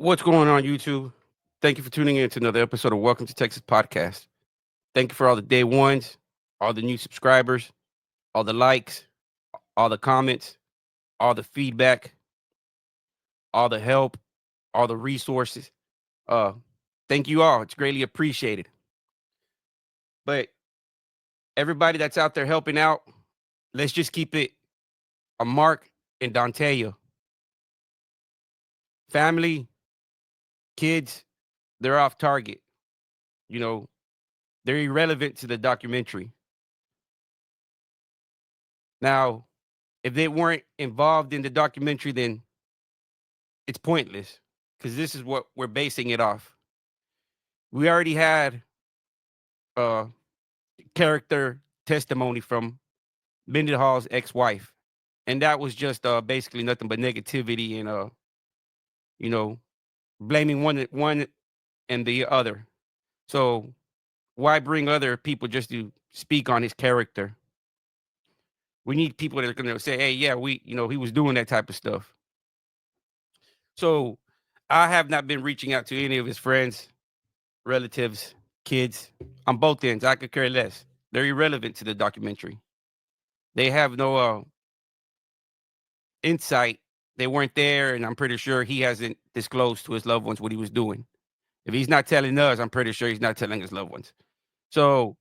What's going on, YouTube? Thank you for tuning in to another episode of Welcome to Texas Podcast. Thank you for all the day ones, all the new subscribers, all the likes, all the comments, all the feedback, all the help, all the resources. Uh, Thank you all. It's greatly appreciated. But everybody that's out there helping out, let's just keep it a Mark and Dontaya. Family, kids, they're off target. You know, they're irrelevant to the documentary. Now, if they weren't involved in the documentary, then it's pointless because this is what we're basing it off. We already had uh character testimony from Mendenhall's ex-wife, and that was just basically nothing but negativity and you know, blaming one and the other. So why bring other people just to speak on his character? We need people that are going to say, "Hey, yeah, he was doing that type of stuff." So I have not been reaching out to any of his friends, relatives, kids on both ends. I could care less. They're irrelevant to the documentary. They have no insight. They weren't there, and I'm pretty sure he hasn't disclosed to his loved ones what he was doing. If he's not telling us, I'm pretty sure he's not telling his loved ones. So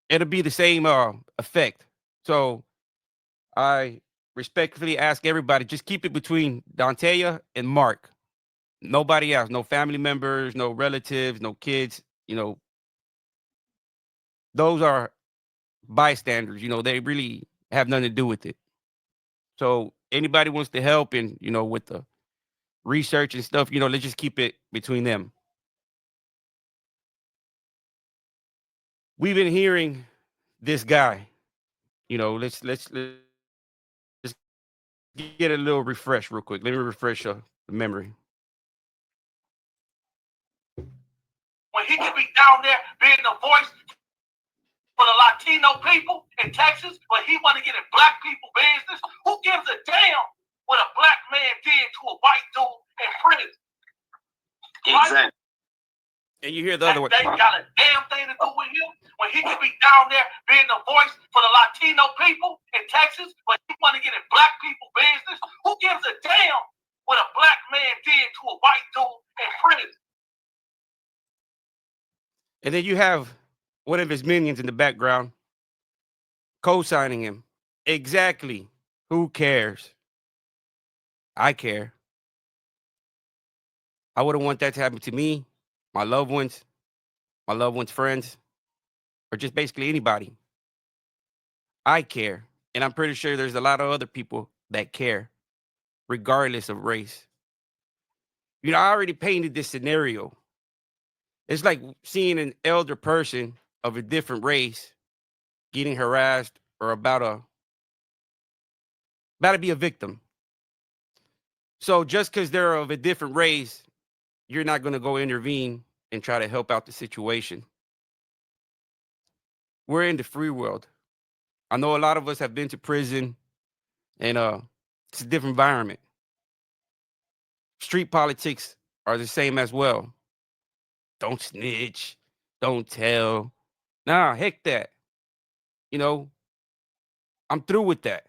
it'll be the same effect. So I respectfully ask everybody, just keep it between Dontaya and Mark. Nobody else, no family members, no relatives, no kids. Those are bystanders. They really have nothing to do with it. So anybody wants to help and with the research and stuff, let's just keep it between them. We've been hearing this guy. Let's get a little refresh real quick. Let me refresh the memory. When he could be down there being the voice for the Latino people in Texas, but he want to get in black people business. Who gives a damn what a black man did to a white dude in prison? Exactly. Right? And you hear the other one. They got a damn thing to do with him. When he could be down there being the voice for the Latino people in Texas, but he want to get in black people business. Who gives a damn what a black man did to a white dude in prison? And then you have one of his minions in the background co-signing him. Exactly. Who cares? I care. I wouldn't want that to happen to me, my loved ones, friends, or just basically anybody. I care. And I'm pretty sure there's a lot of other people that care, regardless of race. I already painted this scenario. It's like seeing an elder person of a different race getting harassed or about to be a victim. So just because they're of a different race, you're not going to go intervene and try to help out the situation. We're in the free world. I know a lot of us have been to prison, and it's a different environment. Street politics are the same as well. Don't snitch, don't tell. Nah, heck that. You know, I'm through with that.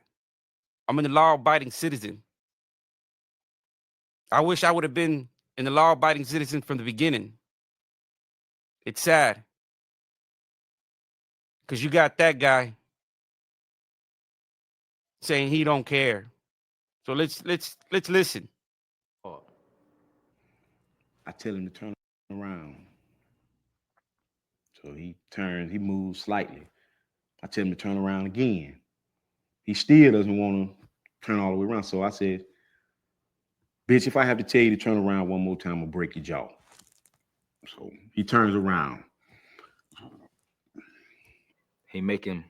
I'm a law-abiding citizen. I wish I would have been in the law-abiding citizen from the beginning. It's sad because you got that guy saying he don't care. So let's listen. I tell him to turn around. So he moves slightly. I tell him to turn around again. He still doesn't want to turn all the way around. So I said, bitch, if I have to tell you to turn around one more time, I'll break your jaw. So he turns around. He make him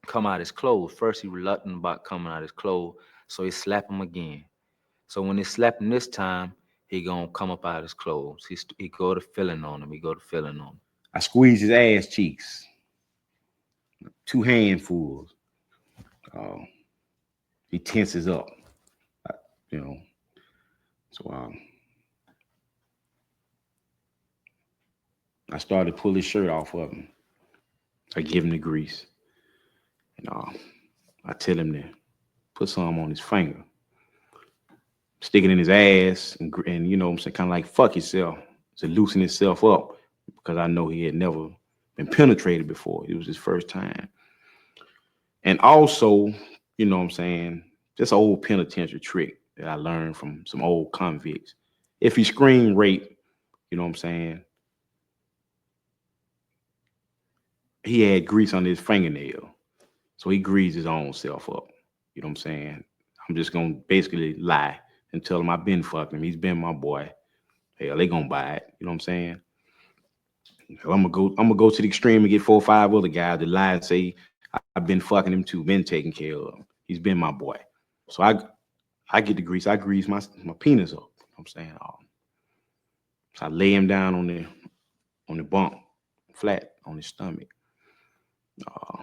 come out his clothes. First, he reluctant about coming out his clothes, so he slap him again. So when he slap him this time, he gonna come up out his clothes. He go to feeling on him. I squeeze his ass cheeks. 2 handfuls. He tenses up. So I started to pull his shirt off of him. I give him the grease. And I tell him to put some on his finger, stick it in his ass, and you know what I'm saying, kind of like fuck yourself to loosen himself up because I know he had never been penetrated before. It was his first time. And also, you know what I'm saying, just an old penitentiary trick that I learned from some old convicts. If he screamed rape, you know what I'm saying, he had grease on his fingernail. So he greased his own self up. You know what I'm saying? I'm just gonna basically lie and tell him I've been fucking him. He's been my boy. Hell, they gonna buy it. You know what I'm saying? I'm gonna go to the extreme and get 4 or 5 other guys to lie and say I've been fucking him too, been taking care of him. He's been my boy. So I get the grease. I grease my penis up. You know what I'm saying? So I lay him down on the bunk, flat on his stomach. Uh,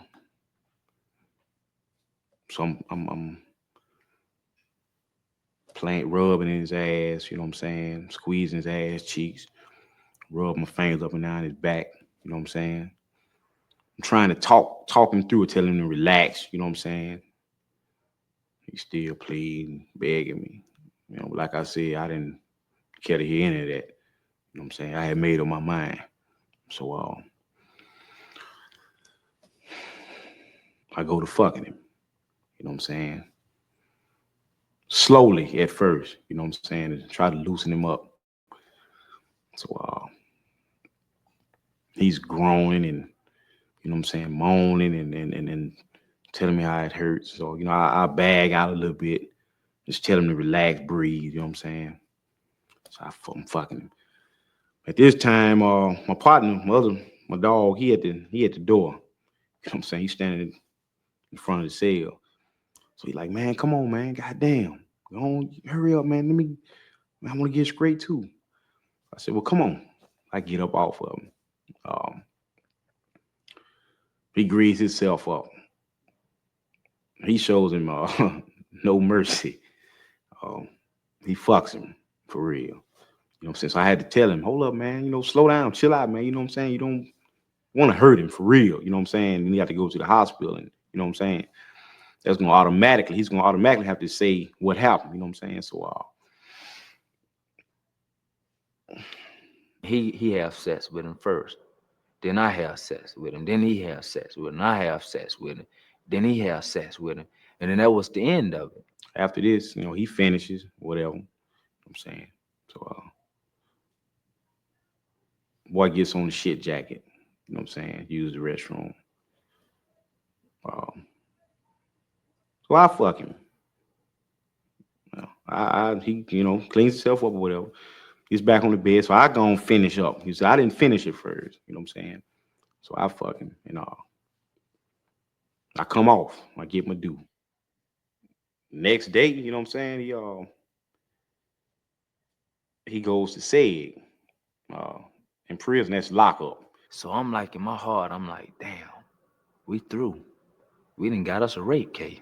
so I'm playing, rubbing in his ass. You know what I'm saying? Squeezing his ass cheeks, rub my fingers up and down his back. You know what I'm saying? I'm trying to talk him through it, tell him to relax. You know what I'm saying? He still pleading, begging me. You know, like I said, I didn't care to hear any of that. You know what I'm saying? I had made up my mind. So I go to fucking him. You know what I'm saying? Slowly at first, you know what I'm saying, to try to loosen him up. So he's groaning and, you know what I'm saying, moaning and telling me how it hurts. So, you know, I bag out a little bit, just tell him to relax, breathe, you know what I'm saying? So I'm fucking him. At this time, my partner, my dog, he at the door. You know what I'm saying? He's standing in front of the cell. So he like, man, come on, man, goddamn. Go on, hurry up, man. I want to get straight too. I said, well, come on. I get up off of him. He greases himself up. He shows him no mercy. He fucks him for real. You know what I'm saying? So I had to tell him, hold up, man, you know, slow down, chill out, man. You know what I'm saying? You don't want to hurt him for real. You know what I'm saying? And you have to go to the hospital and you know what I'm saying? He's gonna automatically have to say what happened. You know what I'm saying? So He have sex with him first. Then I have sex with him. Then he have sex with him. I have sex with him. Then he have sex with him. And then that was the end of it. after this, you know, he finishes, whatever. You know what I'm saying? So boy gets on the shit jacket. You know what I'm saying? Use the restroom. So I fuck him. You know, he, you know, cleans himself up or whatever. He's back on the bed. So I go and finish up. He said, I didn't finish it first. You know what I'm saying? So I fuck him and I come off. I get my due. Next day, you know what I'm saying? He goes to SEG. In prison, that's lockup. So I'm like, in my heart, I'm like, damn, we through. We done got us a rape case.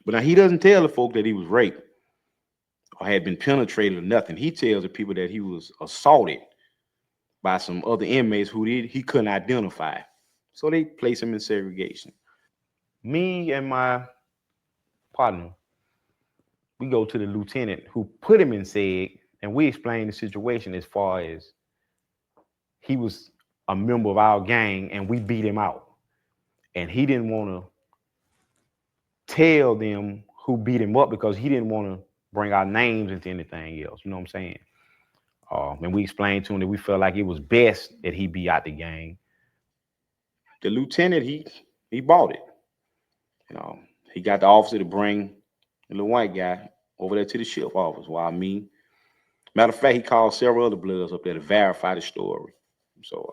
But now he doesn't tell the folk that he was raped or had been penetrated or nothing. He tells the people that he was assaulted by some other inmates who he couldn't identify. So they place him in segregation. Me and my partner, we go to the lieutenant who put him in SEG, and we explain the situation as far as he was a member of our gang and we beat him out. And he didn't want to tell them who beat him up because he didn't want to bring our names into anything else. You know what I'm saying? And we explained to him that we felt like it was best that he be out the gang. The lieutenant, he bought it. You know, he got the officer to bring the little white guy over there to the sheriff office. While me, matter of fact, he called several other bloods up there to verify the story. So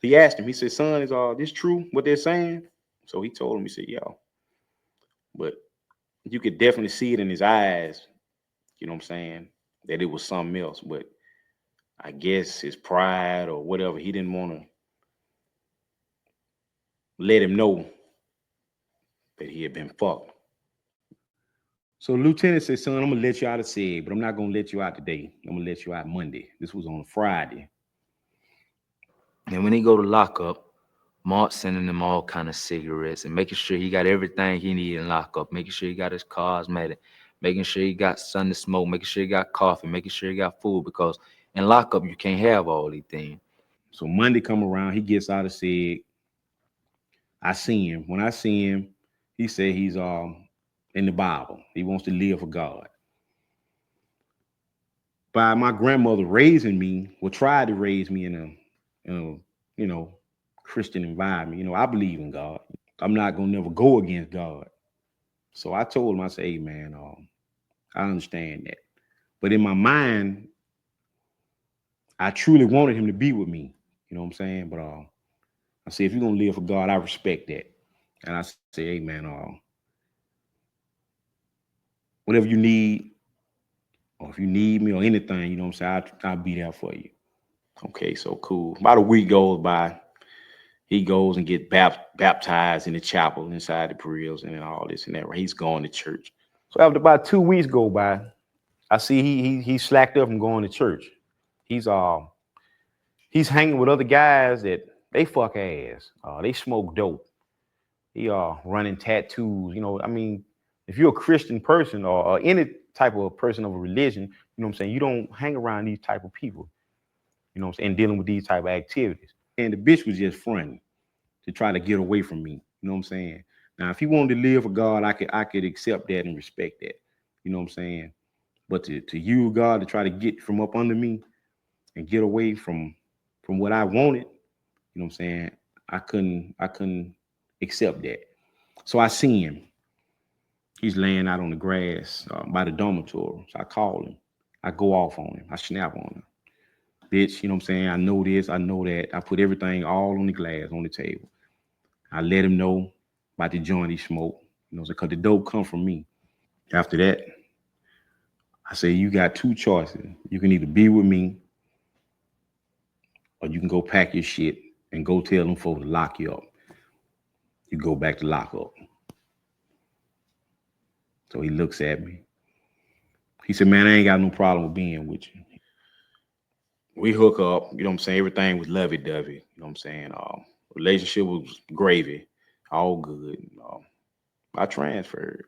he asked him. He said, "Son, is this true? What they're saying?" So he told him. He said, "Yeah," but you could definitely see it in his eyes. You know what I'm saying? That it was something else, but I guess his pride or whatever, he didn't want to let him know that he had been fucked. So Lieutenant said, son, I'm gonna let you out of SEG, but I'm not gonna let you out today. I'm gonna let you out Monday. This was on a Friday. And when he go to lockup, Mark sending him all kind of cigarettes and making sure he got everything he need in lockup, making sure he got his cosmetic, making sure he got something to smoke, making sure he got coffee, making sure he got food, because in lockup you can't have all these things. So Monday come around, he gets out of SIG. I see him. When I see him, he said he's in the Bible. He wants to live for God. By my grandmother raising me, or tried to raise me in a Christian environment. I believe in God. I'm not gonna never go against God. So I told him, I said, hey man, I understand that. But in my mind, I truly wanted him to be with me. You know what I'm saying? But I said, if you're gonna live for God, I respect that. And I say, hey man, whatever you need, or if you need me or anything, you know what I'm saying, I'll be there for you. Okay, so cool. About a week goes by. He goes and get baptized in the chapel inside the grills and all this and that. Right? He's going to church. So after about 2 weeks go by, I see he slacked up from going to church. He's hanging with other guys that they fuck ass. They smoke dope. He running tattoos. I mean, if you're a Christian person or any type of person of a religion, you know what I'm saying, you don't hang around these type of people. You know what I'm saying, and dealing with these type of activities. And the bitch was just fronting to try to get away from me. You know what I'm saying? Now, if he wanted to live for God, I could accept that and respect that. You know what I'm saying? But to use God to try to get from up under me and get away from what I wanted, you know what I'm saying? I couldn't accept that. So I seen him. He's laying out on the grass by the dormitory. So I call him. I go off on him. I snap on him. Bitch, you know what I'm saying? I know this, I know that. I put everything all on the glass, on the table. I let him know about the joint he smoked, because the dope come from me. After that, I say, you got two choices. You can either be with me or you can go pack your shit and go tell them folks to lock you up. You go back to lock up. So he looks at me. He said, man, I ain't got no problem with being with you. We hook up, you know what I'm saying? Everything was lovey-dovey, you know what I'm saying? Relationship was gravy, all good. I transferred.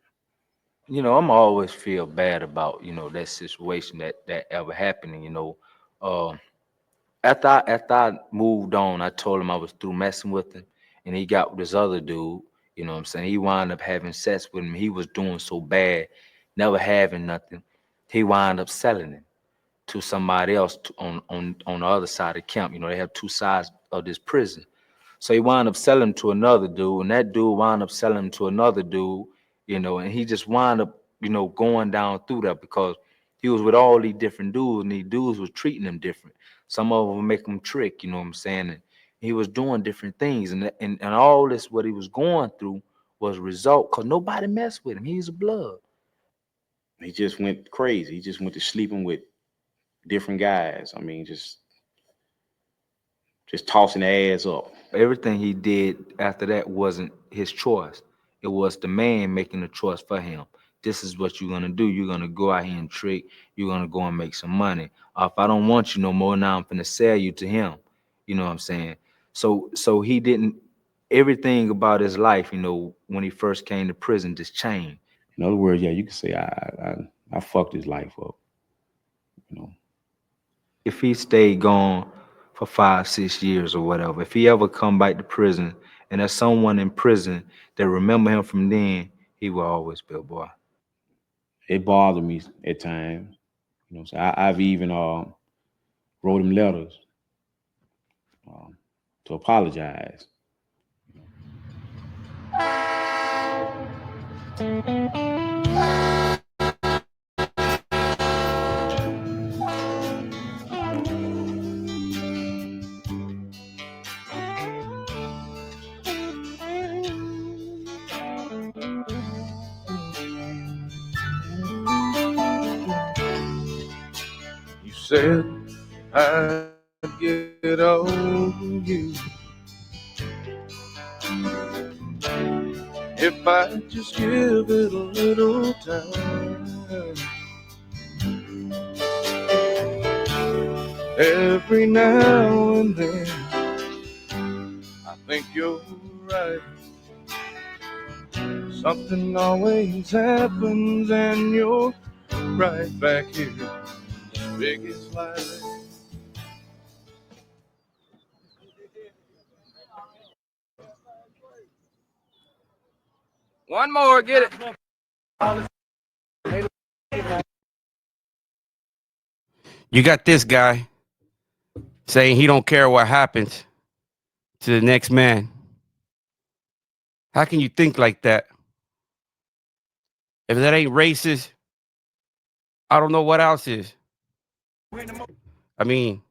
I'm always feel bad about, that situation that ever happening, Uh, after I moved on, I told him I was through messing with him, and he got with this other dude. You know what I'm saying? He wound up having sex with him. He was doing so bad, never having nothing. He wound up selling it to somebody else on the other side of the camp. They have two sides of this prison. So he wound up selling him to another dude, and that dude wound up selling him to another dude, and he just wound up, going down through that because he was with all these different dudes, and these dudes was treating him different. Some of them would make him trick, you know what I'm saying? And he was doing different things, and all this, what he was going through was a result because nobody messed with him. He's a blood. He just went crazy. He just went to sleeping with different guys. I mean, just tossing the ass up. Everything he did after that wasn't his choice. It was the man making the choice for him. This is what you're gonna do. You're gonna go out here and trick. You're gonna go and make some money. If I don't want you no more, now I'm gonna sell you to him. You know what I'm saying? So he didn't. Everything about his life, when he first came to prison, just changed. In other words, yeah, you can say I fucked his life up. If he stayed gone for 5, 6 years or whatever, if he ever come back to prison and there's someone in prison that remember him from then, he will always be a boy. It bothered me at times. So I've even wrote him letters to apologize. You said I'd get over you if I just give it a little time. Every now and then think you're right. Something always happens and you're right back here. Biggest lie. One more, get it. You got this guy saying he don't care what happens to the next man. How can you think like that? If that ain't racist, I don't know what else is. I mean,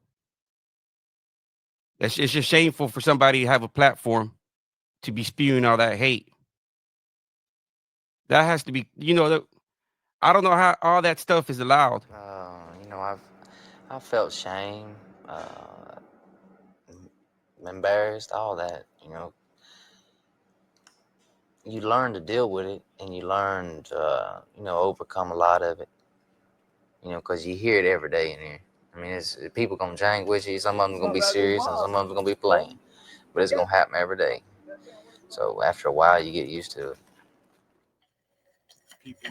it's just shameful for somebody to have a platform to be spewing all that hate. That has to be, I don't know how all that stuff is allowed. I felt shame, embarrassed, all that. You learn to deal with it, and you learn to overcome a lot of it. Because you hear it every day in here. I mean, it's people gonna jank with you. Some of them gonna be serious, and some of them gonna be playing. But it's gonna happen every day. So after a while, you get used to it.